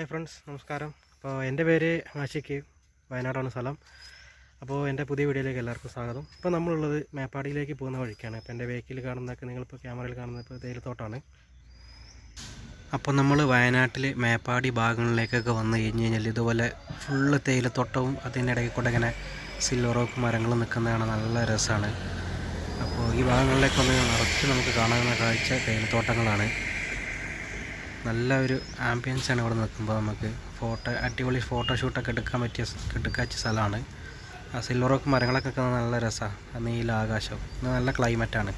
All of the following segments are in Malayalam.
ഹായ് ഫ്രണ്ട്സ്, നമസ്കാരം. അപ്പോൾ എൻ്റെ പേര് ആഷിഖ്, വയനാടാണ് സ്ഥലം. അപ്പോൾ എൻ്റെ പുതിയ വീഡിയോയിലേക്ക് എല്ലാവർക്കും സ്വാഗതം. ഇപ്പോൾ നമ്മളുള്ളത് മേപ്പാടിയിലേക്ക് പോകുന്ന വഴിക്കാണ്. അപ്പോൾ എൻ്റെ ബേക്കിൽ കാണുന്നതൊക്കെ നിങ്ങളിപ്പോൾ ക്യാമറയിൽ കാണുന്നത് ഇപ്പോൾ തേയിലത്തോട്ടാണ്. അപ്പോൾ നമ്മൾ വയനാട്ടിൽ മേപ്പാടി ഭാഗങ്ങളിലേക്കൊക്കെ വന്നു കഴിഞ്ഞ് കഴിഞ്ഞാൽ ഇതുപോലെ ഫുള്ള് തേയിലത്തോട്ടവും അതിൻ്റെ ഇടയിൽ കൂടെ ഇങ്ങനെ സിൽവർ ഓക്ക് മരങ്ങൾ നിൽക്കുന്നതാണ്. നല്ല രസമാണ്. അപ്പോൾ ഈ ഭാഗങ്ങളിലേക്കൊന്ന് നിറച്ച് നമുക്ക് കാണാവുന്ന കാഴ്ച തേയിലത്തോട്ടങ്ങളാണ്. നല്ല ഒരു ആംബിയൻസാണ് ഇവിടെ നിൽക്കുമ്പോൾ. നമുക്ക് അടിപൊളി ഫോട്ടോഷൂട്ടൊക്കെ എടുക്കാൻ പറ്റിയ സ്ഥലമാണ്. ആ സിൽവർ റോക്ക് മരങ്ങളൊക്കെ നല്ല രസമാണ്. നീല ആകാശം, നല്ല ക്ലൈമറ്റാണ്.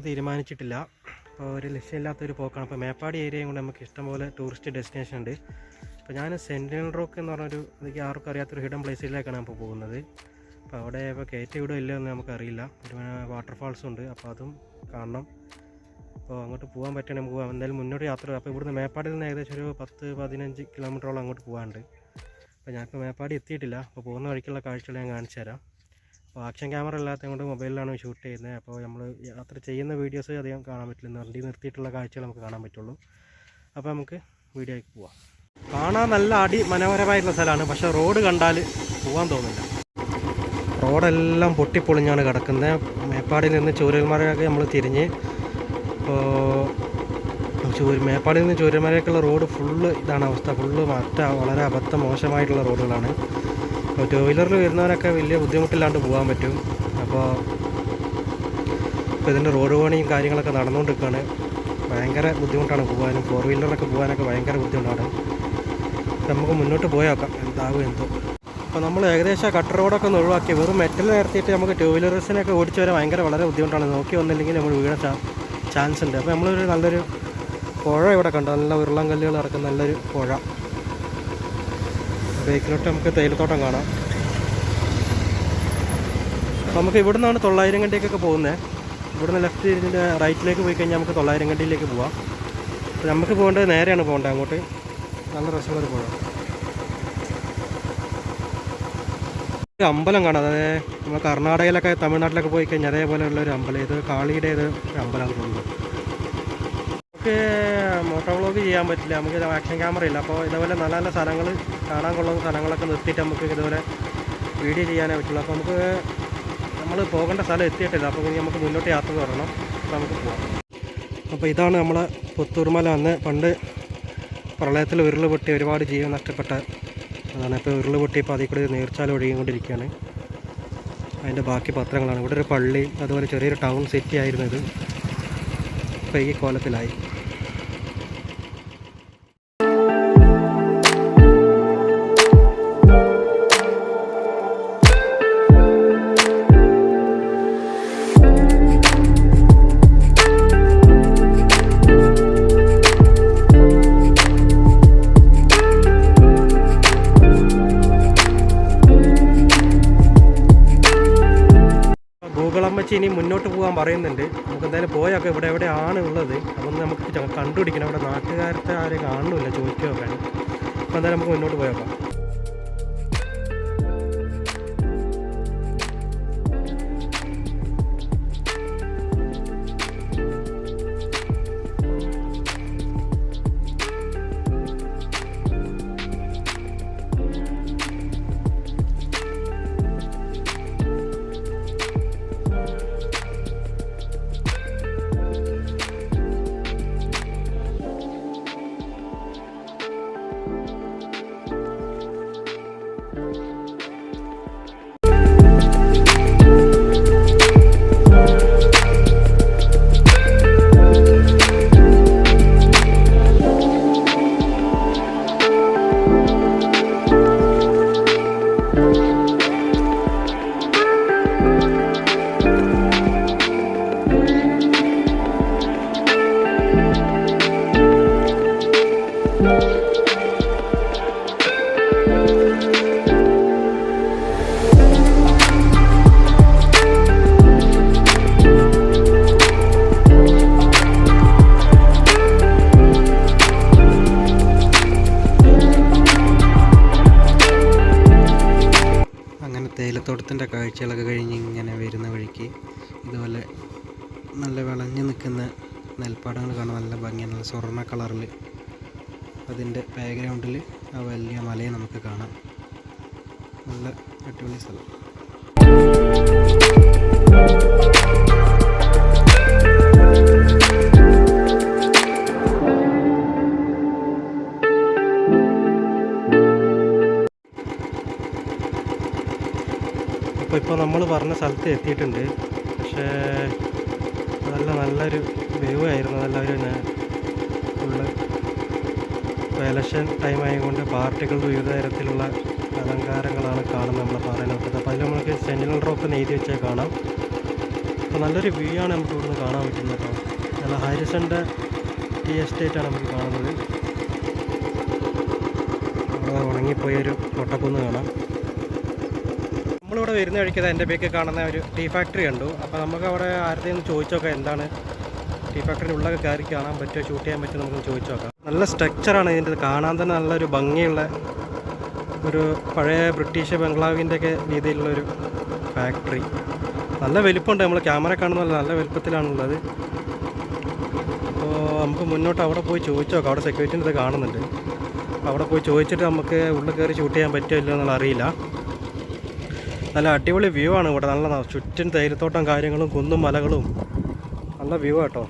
തീരുമാനിച്ചിട്ടില്ല. അപ്പോൾ ഒരു ലക്ഷ്യമില്ലാത്തൊരു പോക്കാണ്. അപ്പോൾ മേപ്പാടി ഏരിയയും കൊണ്ട് നമുക്ക് ഇഷ്ടംപോലെ ടൂറിസ്റ്റ് ഡെസ്റ്റിനേഷൻ ഉണ്ട്. അപ്പോൾ ഞാൻ സെൻറ്റിനൽ റോക്ക് എന്ന് പറഞ്ഞൊരു എനിക്ക് ആർക്കും അറിയാത്തൊരു ഹിഡൻ പ്ലേസിലേക്കാണ് ഇപ്പോൾ പോകുന്നത്. അപ്പോൾ അവിടെ ഇപ്പോൾ കയറ്റി വിടോ ഇല്ലയോ എന്ന് നമുക്കറിയില്ല. ഒരു വാട്ടർഫാൾസും ഉണ്ട്, അപ്പോൾ അതും കാണണം. അപ്പോൾ അങ്ങോട്ട് പോകാൻ പറ്റുകയാണെങ്കിൽ നമുക്ക് പോകാം. എന്തായാലും മുന്നോട്ട് യാത്ര. അപ്പോൾ ഇവിടുന്ന് മേപ്പാടിയിൽ നിന്ന് ഏകദേശം ഒരു 10-15 കിലോമീറ്ററോളം അങ്ങോട്ട് പോകാനുണ്ട്. അപ്പോൾ ഞാനിപ്പോൾ മേപ്പാടി എത്തിയിട്ടില്ല. അപ്പോൾ പോകുന്ന വഴിക്കുള്ള കാഴ്ചകൾ ഞാൻ കാണിച്ചു തരാം. അപ്പോൾ ആക്ഷൻ ക്യാമറ ഇല്ലാത്തത് കൊണ്ട് മൊബൈലിലാണ് ഷൂട്ട് ചെയ്യുന്നത്. അപ്പോൾ നമ്മൾ യാത്ര ചെയ്യുന്ന വീഡിയോസ് അധികം കാണാൻ പറ്റില്ല. വണ്ടി നിർത്തിയിട്ടുള്ള കാഴ്ചകൾ നമുക്ക് കാണാൻ പറ്റുള്ളൂ. അപ്പോൾ നമുക്ക് വീഡിയോയ്ക്ക് പോവാം. കാണാൻ നല്ല മനോഹരമായിട്ടുള്ള സ്ഥലമാണ്. പക്ഷേ റോഡ് കണ്ടാൽ പോകാൻ തോന്നില്ല. റോഡെല്ലാം പൊട്ടിപ്പൊളിഞ്ഞാണ് കിടക്കുന്നത്. മേപ്പാടിയിൽ നിന്ന് ചൂരൽമലയൊക്കെ നമ്മൾ തിരിഞ്ഞ് മേപ്പാടിയിൽ നിന്ന് ചൂരൽമലയൊക്കെയുള്ള റോഡ് ഫുള്ള് ഇതാണ് അവസ്ഥ. ഫുള്ള് വളരെ മോശമായിട്ടുള്ള റോഡുകളാണ്. അപ്പോൾ ടൂ വീലറിൽ വരുന്നവരൊക്കെ വലിയ ബുദ്ധിമുട്ടില്ലാണ്ട് പോകാൻ പറ്റും. അപ്പോൾ ഇതിൻ്റെ റോഡ് പണിയും കാര്യങ്ങളൊക്കെ നടന്നുകൊണ്ടിരിക്കുകയാണ്. ഭയങ്കര ബുദ്ധിമുട്ടാണ് പോകാനും. 4 വീലറൊക്കെ പോകാനൊക്കെ ഭയങ്കര ബുദ്ധിമുട്ടാണ്. നമുക്ക് മുന്നോട്ട് പോയേക്കാം, എന്താകും എന്തോ. അപ്പോൾ നമ്മൾ ഏകദേശം കട്ട് റോഡൊക്കെ ഒന്ന് ഒഴിവാക്കി വെറും മെറ്റൽ നിരത്തിയിട്ട് നമുക്ക് ടൂ വീലേഴ്സിനൊക്കെ ഓടിച്ച് വരാൻ വളരെ ബുദ്ധിമുട്ടാണ്. നോക്കി വന്നില്ലെങ്കിൽ നമ്മൾ വീഴാൻ ചാൻസ് ഉണ്ട്. അപ്പോൾ നമ്മളൊരു നല്ലൊരു പുഴ ഇവിടെ കണ്ടു. നല്ല ഉരുളൻ കല്ലുകൾ ഇറക്കുന്ന നല്ലൊരു പുഴ. ബേക്കിലോട്ട് നമുക്ക് തേയിലത്തോട്ടം കാണാം. അപ്പോൾ നമുക്ക് ഇവിടെ നിന്നാണ് 900 കണ്ടിയൊക്കെ പോകുന്നത്. ഇവിടുന്ന് ലെഫ്റ്റ് തിരിഞ്ഞിട്ട് റൈറ്റിലേക്ക് പോയി കഴിഞ്ഞാൽ നമുക്ക് 900 കണ്ടിയിലേക്ക് പോവാം. അപ്പോൾ നമുക്ക് പോകേണ്ടത് നേരെയാണ് പോകേണ്ടത് അങ്ങോട്ട്. നല്ല രസമുള്ളൊരു പുഴ. ഒരു അമ്പലം കാണാം. അതായത് നമ്മൾ കർണാടകയിലൊക്കെ തമിഴ്നാട്ടിലൊക്കെ പോയി കഴിഞ്ഞാൽ അതേപോലെയുള്ളൊരു അമ്പലം. ഇത് കാളിയുടെ ഒരു അമ്പലമാണ് തോന്നുന്നത്. നമുക്ക് മോട്ടോ വ്ളോഗ് ചെയ്യാൻ പറ്റില്ല, നമുക്ക് ആക്ഷൻ ക്യാമറ ഇല്ല. അപ്പോൾ ഇതുപോലെ നല്ല നല്ല സ്ഥലങ്ങൾ കാണാൻ കൊള്ളുന്ന സ്ഥലങ്ങളൊക്കെ നിർത്തിയിട്ട് നമുക്ക് ഇതുപോലെ വീഡിയോ ചെയ്യാനേ പറ്റുള്ളൂ. അപ്പോൾ നമ്മൾ പോകേണ്ട സ്ഥലം എത്തിയിട്ടില്ല. അപ്പോൾ നമുക്ക് മുന്നോട്ട് യാത്ര തുടരണം. അപ്പോൾ നമുക്ക് പോകാം. അപ്പോൾ ഇതാണ് നമ്മളെ പുത്തൂർമല. അന്ന് പണ്ട് പ്രളയത്തിൽ ഉരുളുപൊട്ടി ഒരുപാട് ജീവൻ നഷ്ടപ്പെട്ട അതാണ്. ഇപ്പോൾ ഉരുളുപൊട്ടി ഇപ്പോൾ അതിൽ കൂടി നീർച്ചാൽ ഒഴുകിക്കൊണ്ടിരിക്കുകയാണ്. അതിൻ്റെ ബാക്കി പത്രങ്ങളാണ്. ഇവിടെ ഒരു പള്ളി, അതുപോലെ ചെറിയൊരു ടൗൺ സിറ്റി ആയിരുന്നു ഇത്. ഇപ്പോൾ ഈ കോലത്തിലായി. ഗൂഗിളമ്മച്ചി ഇനി മുന്നോട്ട് പോകാൻ പറയുന്നുണ്ട്. നമുക്ക് എന്തായാലും പോയൊക്കെ ഇവിടെ എവിടെയാണ് ഉള്ളത് അതൊന്ന് നമുക്ക് കണ്ടുപിടിക്കണം. ഇവിടെ നാട്ടുകാരത്തെ ആരെയും കാണുന്നില്ല, ചോദിച്ചു നോക്കാൻ. അപ്പോൾ എന്തായാലും നമുക്ക് മുന്നോട്ട് പോയേക്കാം. തേയിലത്തോട്ടത്തിൻ്റെ കാഴ്ചകളൊക്കെ കഴിഞ്ഞ് ഇങ്ങനെ വരുന്ന വഴിക്ക് ഇതുപോലെ നല്ല വിളഞ്ഞു നിൽക്കുന്ന നെൽപ്പാടങ്ങൾ കാണാൻ നല്ല ഭംഗിയാണ്. നല്ല സ്വർണ്ണ കളറിൽ അതിൻ്റെ ബാക്ക്ഗ്രൗണ്ടിൽ ആ വലിയ മലയെ നമുക്ക് കാണാം. നല്ല അടിപൊളി സ്ഥലം. ഇപ്പോൾ നമ്മൾ പറഞ്ഞ സ്ഥലത്ത് എത്തിയിട്ടുണ്ട്. പക്ഷേ നല്ലൊരു വ്യൂ ആയിരുന്നു. നല്ലൊരു ഫുള്ള് ഇപ്പോൾ ഇലക്ഷൻ ടൈം ആയതുകൊണ്ട് പാർട്ടികളുടെ വിവിധ തരത്തിലുള്ള അലങ്കാരങ്ങളാണ് കാണുന്നത് നമ്മളെ പാറയിനകത്ത്. അപ്പോൾ അതിൽ നമുക്ക് സെന്റിനൽ റോക്ക് നെയ്തി വെച്ചാൽ കാണാം. അപ്പോൾ നല്ലൊരു വ്യൂ ആണ് നമുക്ക് ഇവിടുന്ന് കാണാൻ പറ്റുന്നത് കേട്ടോ. നല്ല ഹാരിസൻ്റെ ടീ എസ്റ്റേറ്റാണ് നമുക്ക് കാണുന്നത്. അവിടെ ഉണങ്ങിപ്പോയൊരു മുട്ടക്കുന്ന് കാണാം. നമ്മളിവിടെ വരുന്ന വഴിക്കത് എൻ്റെ ബേക്ക് കാണുന്ന ഒരു ടീ ഫാക്ടറി കണ്ടു. അപ്പോൾ നമുക്ക് അവിടെ ആരുടെയും ചോദിച്ചോക്കാം എന്താണ് ടീ ഫാക്ടറി ഉള്ളൊക്കെ കയറി കാണാൻ പറ്റുമോ, ഷൂട്ട് ചെയ്യാൻ പറ്റുമോ നമുക്ക് ചോദിച്ചു നോക്കാം. നല്ല സ്ട്രക്ചറാണ് ഇതിൻ്റെ, കാണാൻ തന്നെ നല്ലൊരു ഭംഗിയുള്ള ഒരു പഴയ ബ്രിട്ടീഷ് ബംഗ്ലാവിൻ്റെയൊക്കെ രീതിയിലുള്ളൊരു ഫാക്ടറി. നല്ല വലിപ്പമുണ്ട്. നമ്മൾ ക്യാമറ കാണുന്ന നല്ല വലിപ്പത്തിലാണുള്ളത്. അപ്പോൾ നമുക്ക് മുന്നോട്ട് അവിടെ പോയി ചോദിച്ചു നോക്കാം. അവിടെ സെക്യൂരിറ്റിൻ്റെ ഇത് കാണുന്നുണ്ട്. അവിടെ പോയി ചോദിച്ചിട്ട് നമുക്ക് ഉള്ളിൽ കയറി ഷൂട്ട് ചെയ്യാൻ പറ്റുമോ ഇല്ലയോ എന്നുള്ള അറിയില്ല. നല്ല അടിപൊളി വ്യൂ ആണ് ഇവിടെ. നല്ല ചുറ്റും തേയിലത്തോട്ടം കാര്യങ്ങളും കുന്നും മലകളും നല്ല വ്യൂ കേട്ടോ.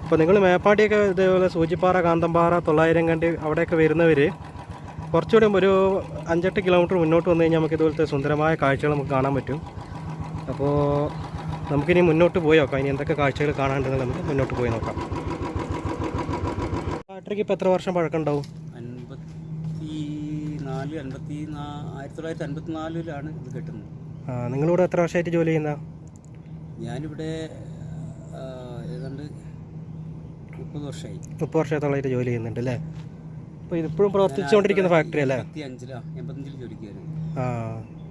അപ്പോൾ നിങ്ങൾ മേപ്പാടിയൊക്കെ ഇതേപോലെ സൂചിപ്പാറ, കാന്തമ്പാറ, 900 കണ്ടി അവിടെയൊക്കെ വരുന്നവർ കുറച്ചുകൂടി ഒരു 5-8 കിലോമീറ്റർ മുന്നോട്ട് വന്നു കഴിഞ്ഞാൽ നമുക്ക് ഇതുപോലത്തെ സുന്ദരമായ കാഴ്ചകൾ നമുക്ക് കാണാൻ പറ്റും. അപ്പോൾ നമുക്കിനി മുന്നോട്ട് പോയി നോക്കാം. ഇനി എന്തൊക്കെ കാഴ്ചകൾ കാണാണ്ടെന്ന് നമുക്ക് മുന്നോട്ട് പോയി നോക്കാം. ഫാക്ടറിക്ക് ഇപ്പോൾ എത്ര വർഷം പഴക്കമുണ്ടാവും? 1954 ഇത് കിട്ടുന്നത്. നിങ്ങളിവിടെ എത്ര വർഷമായിട്ട് ജോലി ചെയ്യുന്ന? ഞാനിവിടെ ഏതാണ്ട് 30 വർഷമായി. 30 വർഷത്തോളമായിട്ട് ജോലി ചെയ്യുന്നുണ്ട് അല്ലേ? അപ്പോൾ ഇതിപ്പോഴും പ്രവർത്തിച്ചുകൊണ്ടിരിക്കുന്ന ഫാക്ടറി അല്ലേ? 85 ജോലിക്ക് വരും.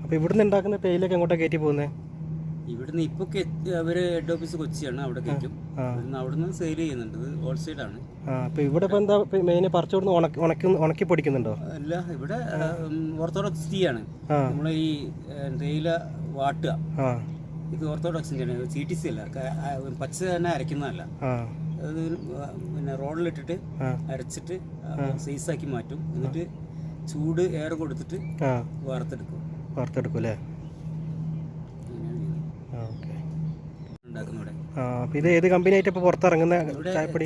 അപ്പോൾ ഇവിടുന്ന് ഉണ്ടാക്കുന്ന തേയിലൊക്കെ എങ്ങോട്ടാണ് കയറ്റി പോകുന്നത്? ഇവിടുന്ന് ഇപ്പോൾ അവർ ഹെഡ് ഓഫീസ് കൊച്ചിയാണ്, അവിടെ കയറ്റും. അവിടുന്ന് സെയിൽ ചെയ്യുന്നുണ്ട്. ഇത് ഹോൾസെയിലാണ്. അപ്പോൾ ഇവിടെ ഇപ്പോൾ എന്താ മെയിൻ പറിച്ചോടുന്ന് ഉണക്കി പൊടിക്കുന്നുണ്ടോ? അല്ല, ഇവിടെ ഓർത്തഡോക്സ് ടീ ആണ്. നമ്മളെ ഈ തേയില വാട്ടുക, ഇത് ഓർത്തഡോക്സിൻ്റെ CTC അല്ല, പച്ച തന്നെ അരയ്ക്കുന്നതല്ല. അത് പിന്നെ റോഡിലിട്ടിട്ട് അരച്ചിട്ട് സൈസാക്കി മാറ്റും. എന്നിട്ട് ചൂട് എയർ കൊടുത്തിട്ട് വാർത്തെടുക്കും അല്ലേ? ഇത് ഏത് കമ്പനി ആയിട്ട് ഇപ്പോൾ പുറത്തിറങ്ങുന്ന ചായപ്പൊടി?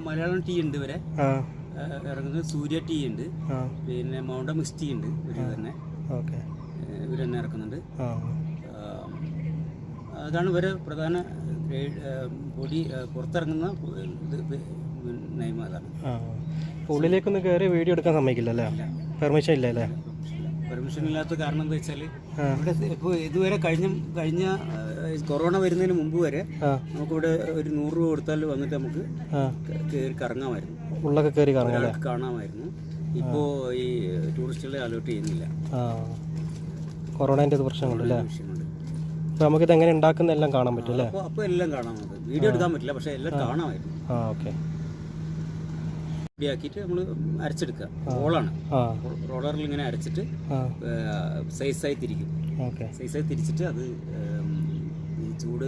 മലയാളം ടീ ഉണ്ട് ഇവരെ ഇറങ്ങുന്നത്. സൂര്യ ടീ ഉണ്ട്, പിന്നെ മൗണ്ട മിക്സ് ടീ ഉണ്ട്. ഇവര് തന്നെ ഇറക്കുന്നുണ്ട്. അതാണ് ഇവരെ പ്രധാന പൊടി പുറത്തിറങ്ങുന്ന നയം. അതാണ്. ഉള്ളിലേക്കൊന്നും കയറി വീഡിയോ എടുക്കാൻ സമ്മതിക്കില്ല അല്ലേ? പെർമിഷൻ ഇല്ല അല്ലേ? പെർമിഷൻ ഇല്ലാത്ത കാരണം എന്താ വെച്ചാൽ ഇവിടെ ഇപ്പോൾ ഇതുവരെ കഴിഞ്ഞ കൊറോണ വരുന്നതിന് മുമ്പ് വരെ നമുക്കിവിടെ ഒരു 100 രൂപ കൊടുത്താൽ വന്നിട്ട് നമുക്ക് കയറി കറങ്ങാമായിരുന്നു, ഉള്ളൊക്കെ കയറി കാണാമായിരുന്നു. ഇപ്പോൾ ഈ ടൂറിസ്റ്റുകളെ അലോട്ട് ചെയ്യുന്നില്ല, കൊറോണേൻ്റെ പ്രശ്നമുണ്ടല്ലേ? അപ്പോൾ നമുക്കിത് എങ്ങനെ ഉണ്ടാക്കുന്ന എല്ലാം കാണാൻ പറ്റും അല്ലേ? അപ്പോൾ എല്ലാം കാണാൻ പറ്റും. വീഡിയോ എടുക്കാൻ പറ്റില്ല, പക്ഷേ എല്ലാം കാണാമായിരുന്നു. ഓക്കെ. ആക്കിയിട്ട് നമ്മൾ അരച്ചെടുക്കുക. റോളറിൽ ഇങ്ങനെ അരച്ചിട്ട് സൈസായി തിരിക്കും. സൈസായി തിരിച്ചിട്ട് അത് ഈ ചൂട്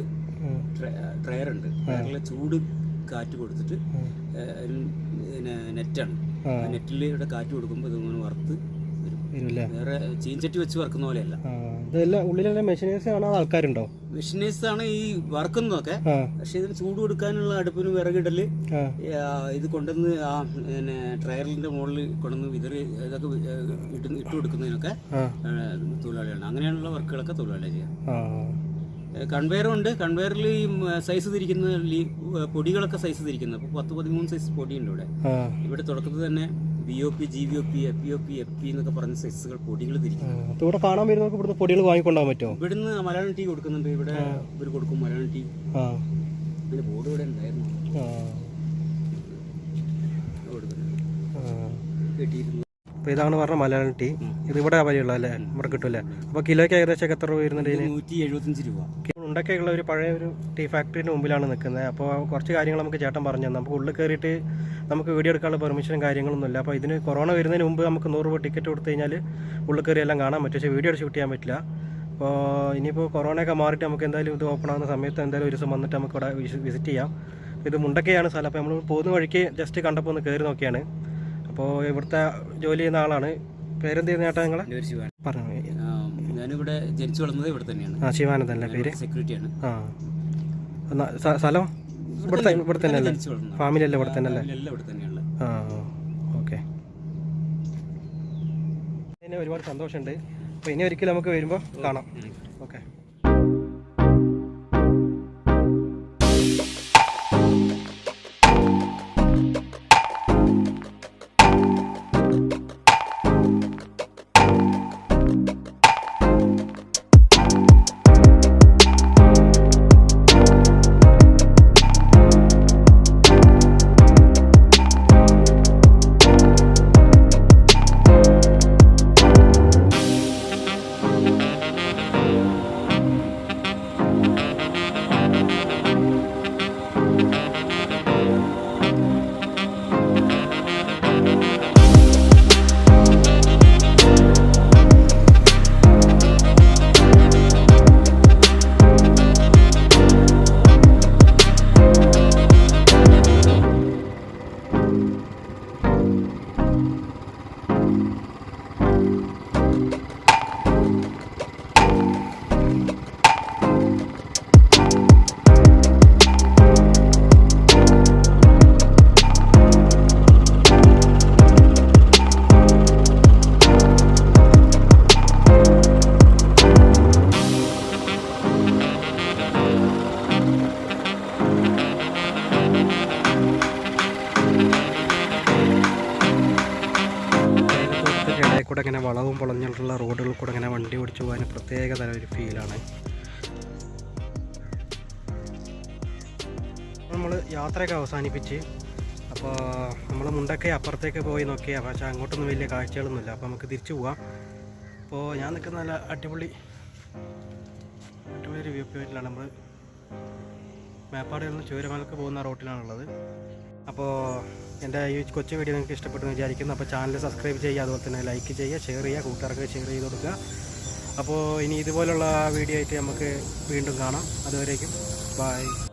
ട്രയറുണ്ട്, ട്രയറിലെ ചൂട് കാറ്റ് കൊടുത്തിട്ട് നെറ്റാണ്, നെറ്റിൽ ഇവിടെ കാറ്റ് കൊടുക്കുമ്പോൾ ഇതിങ്ങനെ വറുത്ത് വരും. വേറെ ചീൻചട്ടി വെച്ച് വറുക്കുന്ന പോലെയല്ല. ഉള്ളിലെല്ലാം മെഷീനേഴ്സ് ആണ്, ആൾക്കാരുണ്ടോ? മെഷീനേഴ്സ് ആണ് ഈ വറുക്കുന്നതൊക്കെ. പക്ഷെ ഇതിന് ചൂട് കൊടുക്കാനുള്ള അടുപ്പിന് വിറകിടല്, ഇത് കൊണ്ടുവന്ന് ആ പിന്നെ ട്രയറിന്റെ മുകളിൽ കൊണ്ടുവന്ന് വിതറി ഇതൊക്കെ ഇട്ട് കൊടുക്കുന്നതിനൊക്കെ തൊഴിലാളികളാണ്. അങ്ങനെയുള്ള വർക്കുകളൊക്കെ തൊഴിലാളികൾ ചെയ്യാം. കൺവെയറും ഉണ്ട്. കൺവെയറിൽ ഈ സൈസ് തിരിക്കുന്ന പൊടികളൊക്കെ സൈസ് തിരിക്കുന്നത്. അപ്പോൾ 10-13 സൈസ് പൊടിയുണ്ട് ഇവിടെ. ഇവിടെ തുടക്കത്തിൽ തന്നെ BOP, GVOP, FEOP, FP എന്നൊക്കെ പറഞ്ഞ സൈസുകൾ പൊടികൾ തിരിക്കും. ഇവിടെ കാണാൻ വരുന്നവർക്ക് ഇവിടുന്ന് പൊടികൾ വാങ്ങിക്കൊണ്ടാൻ പറ്റുമോ? ഇവിടുന്ന് മലയാളം ടീ കൊടുക്കുന്നുണ്ട്. ഇവിടെ ഇവർ കൊടുക്കും മലയാളം ടീ. ഇതിന്റെ ബോർഡ് ഇവിടെ ഉണ്ടായിരുന്നു, കിട്ടിയിരുന്നു. അപ്പോൾ ഇതാണ് പറഞ്ഞ മലയാളം ടീ. ഇത് ഇവിടെ അവൈലബിൾ അല്ലേ, ഇവിടെ കിട്ടില്ല. അപ്പോൾ കിലോയ്ക്ക് ഏകദേശം എത്ര രൂപ വരുന്നുണ്ട് ഇതിന്? 175 രൂപ. ഉണ്ടൊക്കെയുള്ള ഒരു പഴയ ഒരു ടീ ഫാക്ടറിൻ്റെ മുമ്പിലാണ് നിൽക്കുന്നത്. അപ്പോൾ കുറച്ച് കാര്യങ്ങൾ നമുക്ക് ചേട്ടൻ പറഞ്ഞു തന്നെ. നമുക്ക് ഉള്ളിൽ കയറിയിട്ട് നമുക്ക് വീഡിയോ എടുക്കാനുള്ള പെർമിഷനും കാര്യങ്ങളൊന്നുമില്ല. അപ്പോൾ ഇതിന് കൊറോണ വരുന്നതിന് മുമ്പ് നമുക്ക് 100 രൂപ ടിക്കറ്റ് കൊടുത്തു കഴിഞ്ഞാൽ ഉള്ളിൽ കയറി എല്ലാം കാണാൻ പറ്റും. പക്ഷേ വീഡിയോ ഷൂട്ട് ചെയ്യാൻ പറ്റില്ല. അപ്പോൾ ഇനിയിപ്പോൾ കൊറോണയൊക്കെ മാറിയിട്ട് നമുക്ക് എന്തായാലും ഇത് ഓപ്പൺ ആകുന്ന സമയത്ത് എന്തായാലും ഒരു ദിവസം വന്നിട്ട് നമുക്ക് ഇവിടെ വിസിറ്റ് ചെയ്യാം. ഇത് മുണ്ടക്കയാണ് സ്ഥലം. അപ്പോൾ നമ്മൾ പോകുന്ന വഴിക്ക് ജസ്റ്റ് കണ്ടപ്പോൾ ഒന്ന് കയറി നോക്കിയാണ്. അപ്പോൾ ഇവിടുത്തെ ജോലി ചെയ്യുന്ന ആളാണ്. പേരെന്ത് ചെയ്യുന്ന ചേട്ടാ നിങ്ങളെ? പറഞ്ഞു. ഞാനിവിടെ ജനിച്ചു വളർന്നത് ഇവിടെ തന്നെയാണ്. ശിവാനന്ദ അല്ലേ പേര്? സെക്യൂരിറ്റിയാണ്. സ്ഥലം ഇവിടെ തന്നെ അല്ലേ? ഫാമിലി അല്ലേ ഇവിടെ തന്നെ അല്ലേ? ഇവിടെ തന്നെയുള്ള. ഓക്കെ. ഇനി ഒരുപാട് സന്തോഷമുണ്ട്. അപ്പോൾ ഇനി ഒരിക്കലും നമുക്ക് വരുമ്പോൾ കാണാം. ഓക്കെ. കൂടെ ഇങ്ങനെ വളവും പൊളഞ്ഞിട്ടുള്ള റോഡുകളിൽ കൂടെ ഇങ്ങനെ വണ്ടി ഓടിച്ചു പോകാൻ പ്രത്യേക തരം ഒരു ഫീലാണ്. നമ്മൾ യാത്രയൊക്കെ അവസാനിപ്പിച്ച് അപ്പോൾ നമ്മൾ മുണ്ടൊക്കെ അപ്പുറത്തേക്ക് പോയി നോക്കിയാൽ പക്ഷേ അങ്ങോട്ടൊന്നും വലിയ കാഴ്ചകളൊന്നുമില്ല. അപ്പോൾ നമുക്ക് തിരിച്ചു പോവാം. അപ്പോൾ ഞാൻ നിൽക്കുന്ന നല്ല അടിപൊളി ഒരു വ്യൂ പോയിന്റിലാണ്. നമ്മൾ മേപ്പാടിയിൽ നിന്ന് ചൂരമലക്ക് പോകുന്ന റോട്ടിലാണുള്ളത്. അപ്പോൾ എൻ്റെ ഈ കൊച്ചു വീഡിയോ നിങ്ങൾക്ക് ഇഷ്ടപ്പെട്ടെന്ന് വിചാരിക്കുന്നു. അപ്പോൾ ചാനൽ സബ്സ്ക്രൈബ് ചെയ്യുക, അതുപോലെ തന്നെ ലൈക്ക് ചെയ്യുക, ഷെയർ ചെയ്യുക, കൂട്ടുകാർക്ക് ഷെയർ ചെയ്ത് കൊടുക്കുക. അപ്പോൾ ഇനി ഇതുപോലുള്ള വീഡിയോ ആയിട്ട് നമുക്ക് വീണ്ടും കാണാം. അതുവരേക്കും ബൈ.